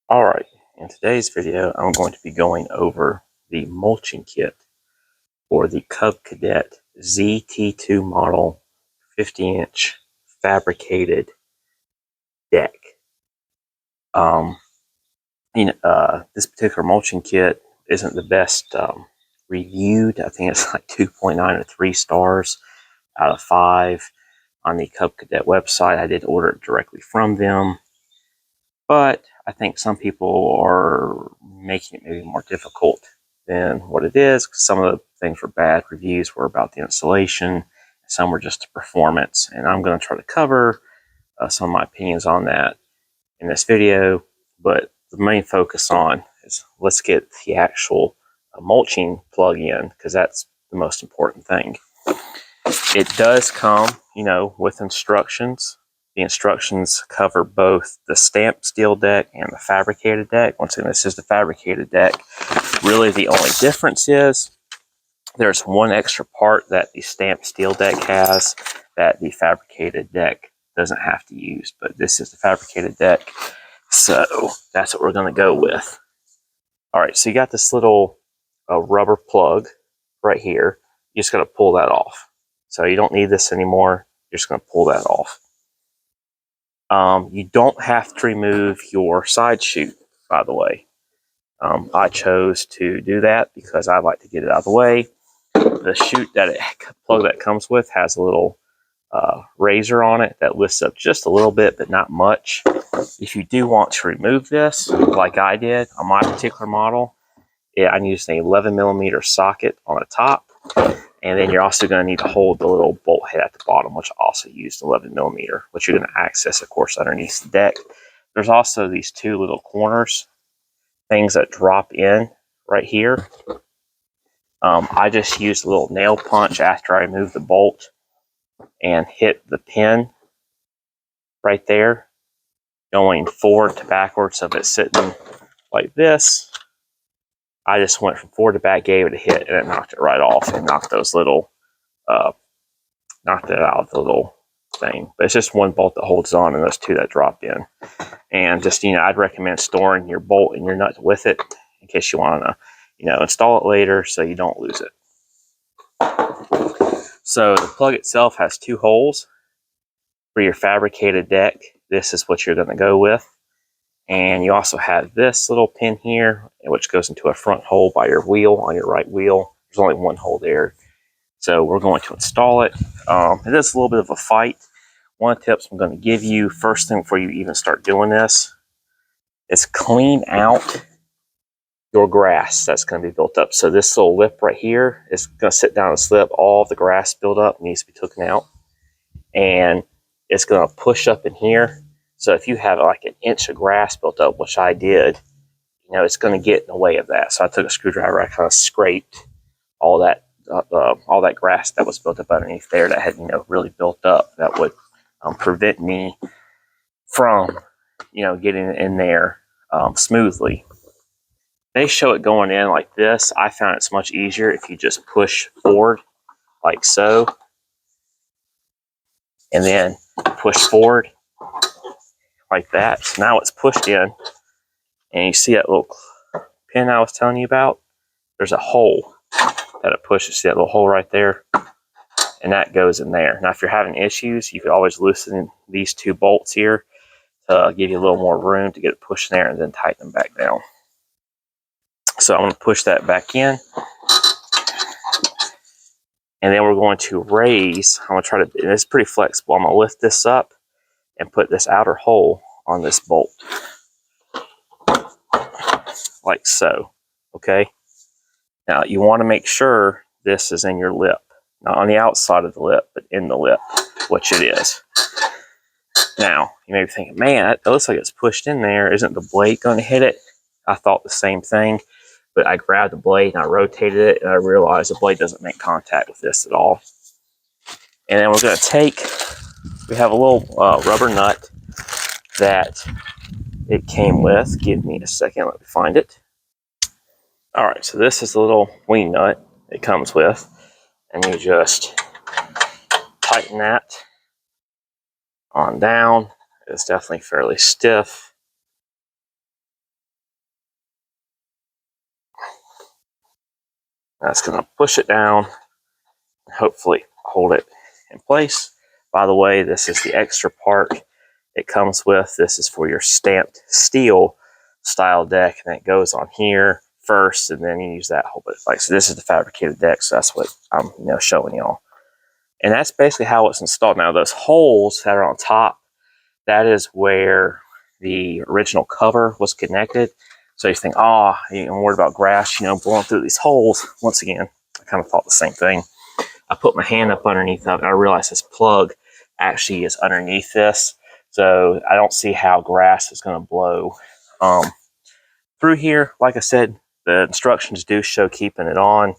Alright, in today's video I'm going to be going over the mulching kit for the Cub Cadet zt2 model 50-inch fabricated deck. Um, this particular mulching kit isn't the best reviewed. I think it's like 2.9 or 3 stars out of 5 on the Cub Cadet website. I did order it directly from them, but I think some people are making it maybe more difficult than what it is, because some of the things were bad reviews were about the installation, some were just the performance, and I'm going to try to cover some of my opinions on that in this video. But the main focus on is let's get the actual mulching plug in, because that's the most important thing. It does come, with instructions. The instructions cover both the stamped steel deck and the fabricated deck. Once again, this is the fabricated deck. Really, the only difference is there's one extra part that the stamped steel deck has that the fabricated deck doesn't have to use. But this is the fabricated deck, so that's what we're going to go with. All right, so you got this little rubber plug right here. You just got to pull that off. So you don't need this anymore. You're just going to pull that off. You don't have to remove your side chute, by the way. I chose to do that because I like to get it out of the way. The chute plug that comes with has a little razor on it that lifts up just a little bit, but not much. If you do want to remove this, like I did on my particular model, I'm using an 11mm socket on the top. And then you're also going to need to hold the little bolt head at the bottom, which I also used 11mm, which you're going to access, of course, underneath the deck. There's also these two little corners, things that drop in right here. I just used a little nail punch after I removed the bolt and hit the pin right there, going forward to backwards. So if it's sitting like this, I just went from forward to back, gave it a hit, and it knocked it right off and knocked those little knocked it out of the little thing. But it's just one bolt that holds on and those two that drop in. And just, I'd recommend storing your bolt and your nut with it in case you want to, install it later so you don't lose it. So the plug itself has two holes for your fabricated deck. This is what you're going to go with. And you also have this little pin here, which goes into a front hole by your wheel, on your right wheel. There's only one hole there. So we're going to install it. It is a little bit of a fight. One of the tips I'm going to give you first thing before you even start doing this is clean out your grass that's going to be built up. So this little lip right here is going to sit down and slip. All the grass buildup needs to be taken out. And it's going to push up in here. So if you have like an inch of grass built up, which I did, it's going to get in the way of that. So I took a screwdriver, I kind of scraped all that grass that was built up underneath there that had, really built up, that would prevent me from, getting in there smoothly. They show it going in like this. I found it's much easier if you just push forward like so, and then push forward like that. So now it's pushed in, and you see that little pin I was telling you about? There's a hole that it pushes. See that little hole right there? And that goes in there. Now, if you're having issues, you could always loosen these two bolts here to give you a little more room to get it pushed in there and then tighten them back down. So I'm going to push that back in. And then we're going to raise, I'm going to try to, and it's pretty flexible. I'm going to lift this up and put this outer hole on this bolt. Like so. Okay? Now, you want to make sure this is in your lip. Not on the outside of the lip, but in the lip, which it is. Now, you may be thinking, man, it looks like it's pushed in there. Isn't the blade going to hit it? I thought the same thing, but I grabbed the blade and I rotated it, and I realized the blade doesn't make contact with this at all. And then we're going to we have a little rubber nut that it came with. Give me a second, let me find it. All right, so this is the little wing nut it comes with, and you just tighten that on down. It's definitely fairly stiff. That's going to push it down and hopefully hold it in place. By the way, this is the extra part it comes with. This is for your stamped steel style deck, and it goes on here first, and then you use that whole bit. Like, so this is the fabricated deck, so that's what I'm showing y'all. And that's basically how it's installed. Now, those holes that are on top, that is where the original cover was connected. So you think, oh, I'm worried about grass, blowing through these holes. Once again, I kind of thought the same thing. I put my hand up underneath of it, and I realized this plug actually is underneath this. So I don't see how grass is going to blow through here. Like I said, the instructions do show keeping it on.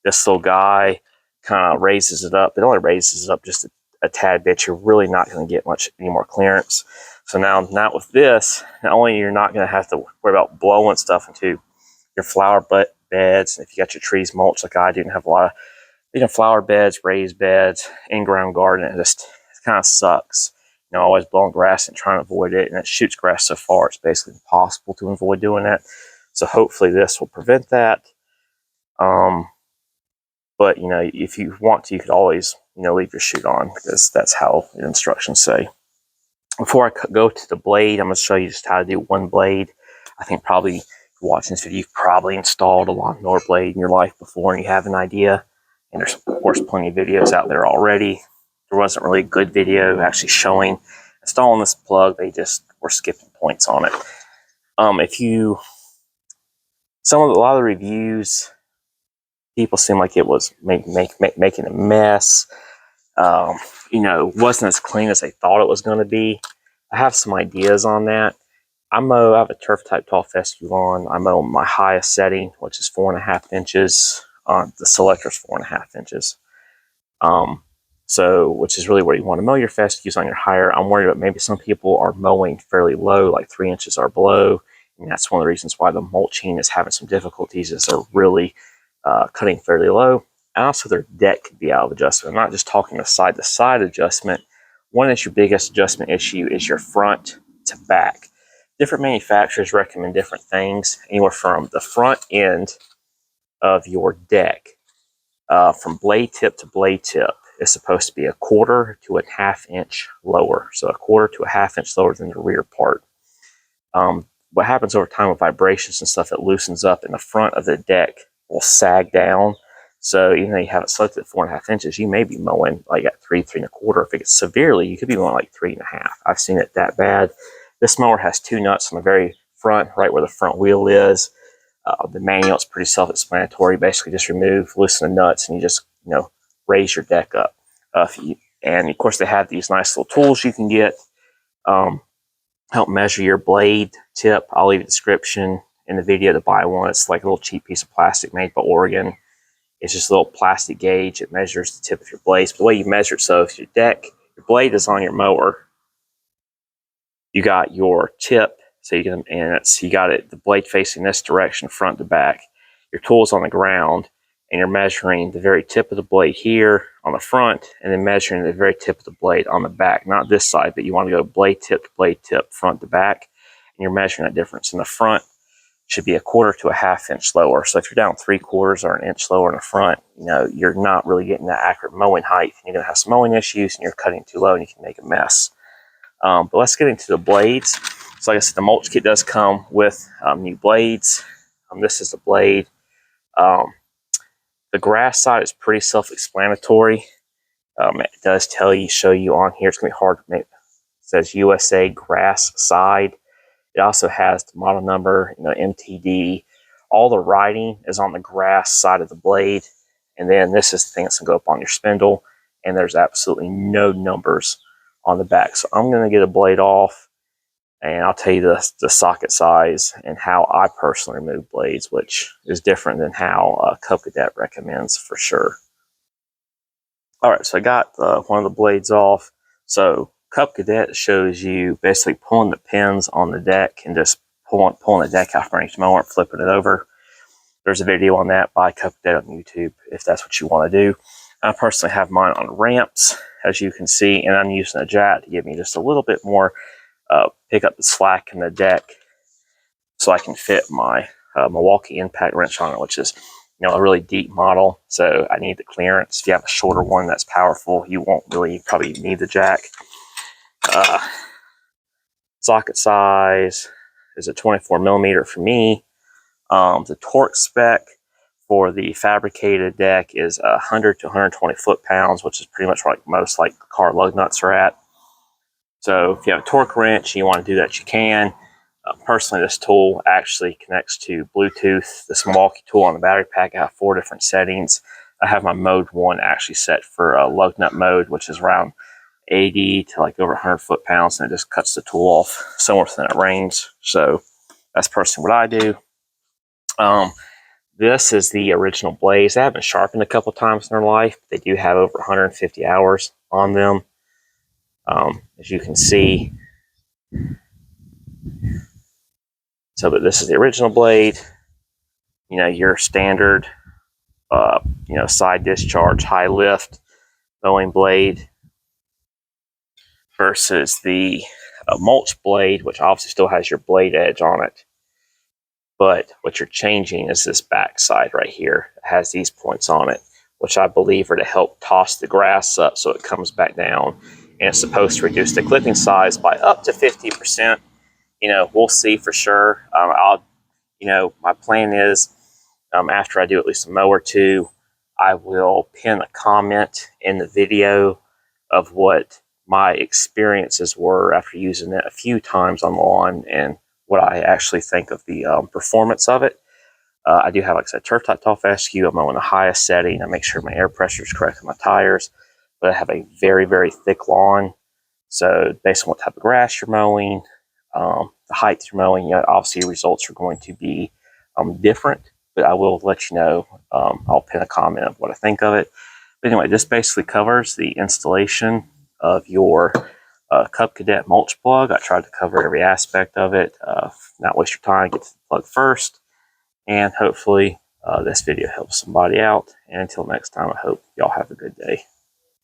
This little guy kind of raises it up. It only raises it up just a tad bit. You're really not going to get any more clearance. So now, not with this, not only you're not going to have to worry about blowing stuff into your flower beds. If you got your trees mulched like I do and have a lot of flower beds, raised beds, in-ground garden, it kind of sucks. Always blowing grass and trying to avoid it, and it shoots grass so far it's basically impossible to avoid doing that. So hopefully this will prevent that. But if you want to, you could always leave your chute on, because that's how the instructions say. Before I go to the blade, I'm going to show you just how to do one blade. I think probably watching this video, you've probably installed a lawnmower blade in your life before, and you have an idea. And there's, of course, plenty of videos out there already. There wasn't really a good video actually showing installing this plug. They just were skipping points on it. A lot of the reviews, people seem like it was making a mess. Wasn't as clean as they thought it was going to be. I have some ideas on that. I have a turf type tall fescue lawn. I mow my highest setting, which is 4.5 inches. The selector's 4.5 inches. Which is really where you want to mow your fescues, on your higher. I'm worried about maybe some people are mowing fairly low, like 3 inches or below. And that's one of the reasons why the mulching is having some difficulties, is they're really cutting fairly low. And also their deck could be out of adjustment. I'm not just talking the side-to-side adjustment. One is your biggest adjustment issue is your front to back. Different manufacturers recommend different things, anywhere from the front end of your deck, from blade tip to blade tip, is supposed to be 1/4 to 1/2 inch lower. So 1/4 to 1/2 inch lower than the rear part. What happens over time with vibrations and stuff, it loosens up, and the front of the deck will sag down. So even though you have it selected at 4.5 inches, you may be mowing like at 3.25. If it gets severely, you could be mowing like 3.5. I've seen it that bad. This mower has 2 nuts on the very front, right where the front wheel is. The manual is pretty self-explanatory. Basically, just loosen the nuts, and you just raise your deck up. And of course, they have these nice little tools you can get. Help measure your blade tip. I'll leave a description in the video to buy one. It's like a little cheap piece of plastic made by Oregon. It's just a little plastic gauge. It measures the tip of your blades. But the way you measure it, so if your blade is on your mower, you got your tip. So you got it, the blade facing this direction, front to back. Your tool's on the ground, and you're measuring the very tip of the blade here on the front, and then measuring the very tip of the blade on the back. Not this side, but you want to go blade tip, front to back, and you're measuring that difference. In the front should be 1/4 to 1/2 inch lower. So if you're down 3/4 or an inch lower in the front, you're not really getting that accurate mowing height. You're going to have some mowing issues, and you're cutting too low, and you can make a mess. But let's get into the blades. So like I said, the mulch kit does come with new blades. This is the blade. The grass side is pretty self-explanatory. It does show you on here. It's going to be hard to make. It says USA grass side. It also has the model number, MTD. All the writing is on the grass side of the blade. And then this is the thing that's going to go up on your spindle. And there's absolutely no numbers on the back. So I'm going to get a blade off, and I'll tell you the socket size and how I personally remove blades, which is different than how Cub Cadet recommends for sure. All right, so I got one of the blades off. So Cub Cadet shows you basically pulling the pins on the deck and just pulling the deck out from each mower and flipping it over. There's a video on that by Cub Cadet on YouTube if that's what you want to do. I personally have mine on ramps, as you can see, and I'm using a jack to give me just a little bit more pick up the slack in the deck, so I can fit my Milwaukee impact wrench on it, which is a really deep model, so I need the clearance. If you have a shorter one that's powerful, you won't really probably need the jack. Socket size is a 24 millimeter for me. The torque spec for the fabricated deck is 100 to 120 foot-pounds, which is pretty much like most car lug nuts are at. So if you have a torque wrench and you want to do that, you can. Personally, this tool actually connects to Bluetooth. This Milwaukee tool on the battery pack, I have 4 different settings. I have my mode 1 actually set for lug nut mode, which is around 80 to like over 100 foot-pounds, and it just cuts the tool off somewhere within that range. So that's personally what I do. This is the original blades. They have been sharpened a couple times in their life. They do have over 150 hours on them. As you can see. So, but this is the original blade. Your standard, side discharge, high lift mowing blade versus the mulch blade, which obviously still has your blade edge on it. But what you're changing is this back side right here. It has these points on it, which I believe are to help toss the grass up so it comes back down. And it's supposed to reduce the clipping size by up to 50%. We'll see for sure. My plan is after I do at least a mow or two, I will pin a comment in the video of what my experiences were after using it a few times on the lawn and what I actually think of the performance of it. I do have, like I said, turf top fescue. I'm on the highest setting. I make sure my air pressure is correct on my tires, but I have a very, very thick lawn. So based on what type of grass you're mowing, the height you're mowing, obviously your results are going to be different, but I will let you know. I'll pin a comment of what I think of it. But anyway, this basically covers the installation of your Cub Cadet mulch plug. I tried to cover every aspect of it, not waste your time, get to the plug first, and hopefully this video helps somebody out. And until next time, I hope y'all have a good day.